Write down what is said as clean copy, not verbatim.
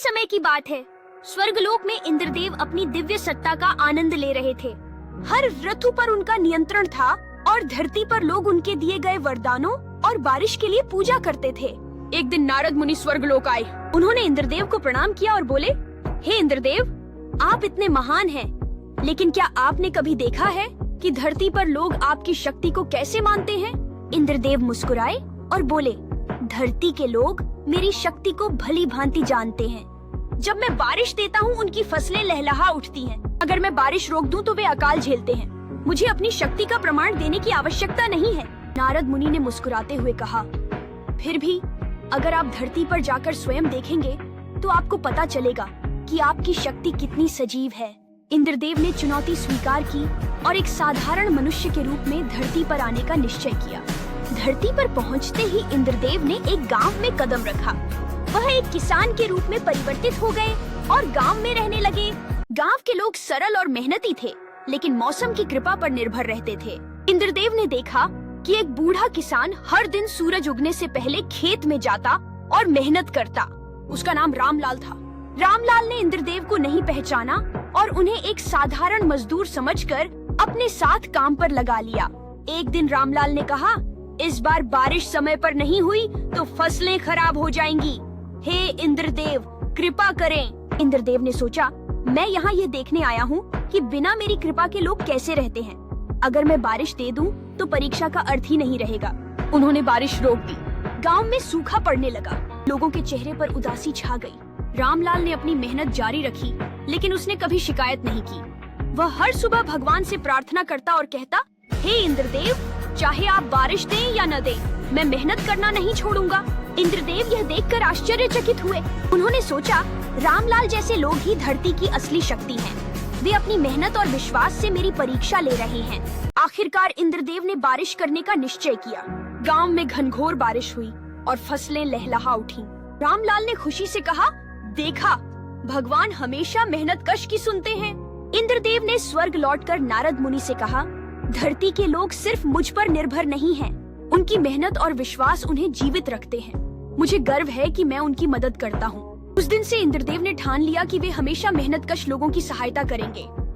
समय की बात है। स्वर्गलोक में इंद्रदेव अपनी दिव्य सत्ता का आनंद ले रहे थे। हर ऋतु पर उनका नियंत्रण था और धरती पर लोग उनके दिए गए वरदानों और बारिश के लिए पूजा करते थे। एक दिन नारद मुनि स्वर्गलोक आए। उन्होंने इंद्रदेव को प्रणाम किया और बोले, हे इंद्रदेव, आप इतने महान हैं, लेकिन क्या आपने कभी देखा है कि धरती पर लोग आपकी शक्ति को कैसे मानते हैं? इंद्रदेव मुस्कुराए और बोले, धरती के लोग मेरी शक्ति को भली भांति जानते हैं। जब मैं बारिश देता हूँ उनकी फसलें लहलहा उठती हैं। अगर मैं बारिश रोक दूं तो वे अकाल झेलते हैं। मुझे अपनी शक्ति का प्रमाण देने की आवश्यकता नहीं है। नारद मुनि ने मुस्कुराते हुए कहा, फिर भी अगर आप धरती पर जाकर स्वयं देखेंगे तो आपको पता चलेगा कि आपकी शक्ति कितनी सजीव है। इंद्रदेव ने चुनौती स्वीकार की और एक साधारण मनुष्य के रूप में धरती पर आने का निश्चय किया। धरती पर पहुंचते ही इंद्रदेव ने एक गांव में कदम रखा। वह एक किसान के रूप में परिवर्तित हो गए और गांव में रहने लगे। गांव के लोग सरल और मेहनती थे, लेकिन मौसम की कृपा पर निर्भर रहते थे। इंद्रदेव ने देखा कि एक बूढ़ा किसान हर दिन सूरज उगने से पहले खेत में जाता और मेहनत करता। उसका नाम रामलाल था। रामलाल ने इंद्रदेव को नहीं पहचाना और उन्हें एक साधारण मजदूर समझकर अपने साथ काम पर लगा लिया। एक दिन रामलाल ने कहा, इस बार बारिश समय पर नहीं हुई तो फसलें खराब हो जाएंगी। हे इंद्रदेव, कृपा करें। इंद्रदेव ने सोचा, मैं यहाँ ये देखने आया हूँ कि बिना मेरी कृपा के लोग कैसे रहते हैं। अगर मैं बारिश दे दूँ तो परीक्षा का अर्थ ही नहीं रहेगा। उन्होंने बारिश रोक दी। गांव में सूखा पड़ने लगा। लोगों के चेहरे पर उदासी छा गई। रामलाल ने अपनी मेहनत जारी रखी, लेकिन उसने कभी शिकायत नहीं की। वह हर सुबह भगवान से प्रार्थना करता और कहता, हे इंद्रदेव, चाहे आप बारिश दें या न दें, मैं मेहनत करना नहीं छोड़ूंगा। इंद्रदेव यह देखकर आश्चर्यचकित हुए। उन्होंने सोचा, रामलाल जैसे लोग ही धरती की असली शक्ति हैं। वे अपनी मेहनत और विश्वास से मेरी परीक्षा ले रहे हैं। आखिरकार इंद्रदेव ने बारिश करने का निश्चय किया। गांव में घनघोर बारिश हुई और फसलें लहलहा उठी। रामलाल ने खुशी से कहा, देखा, भगवान हमेशा मेहनतकश की सुनते हैं। इंद्रदेव ने स्वर्ग लौटकर नारद मुनि से कहा, धरती के लोग सिर्फ मुझ पर निर्भर नहीं हैं, उनकी मेहनत और विश्वास उन्हें जीवित रखते हैं। मुझे गर्व है कि मैं उनकी मदद करता हूँ। उस दिन से इंद्रदेव ने ठान लिया कि वे हमेशा मेहनतकश लोगों की सहायता करेंगे।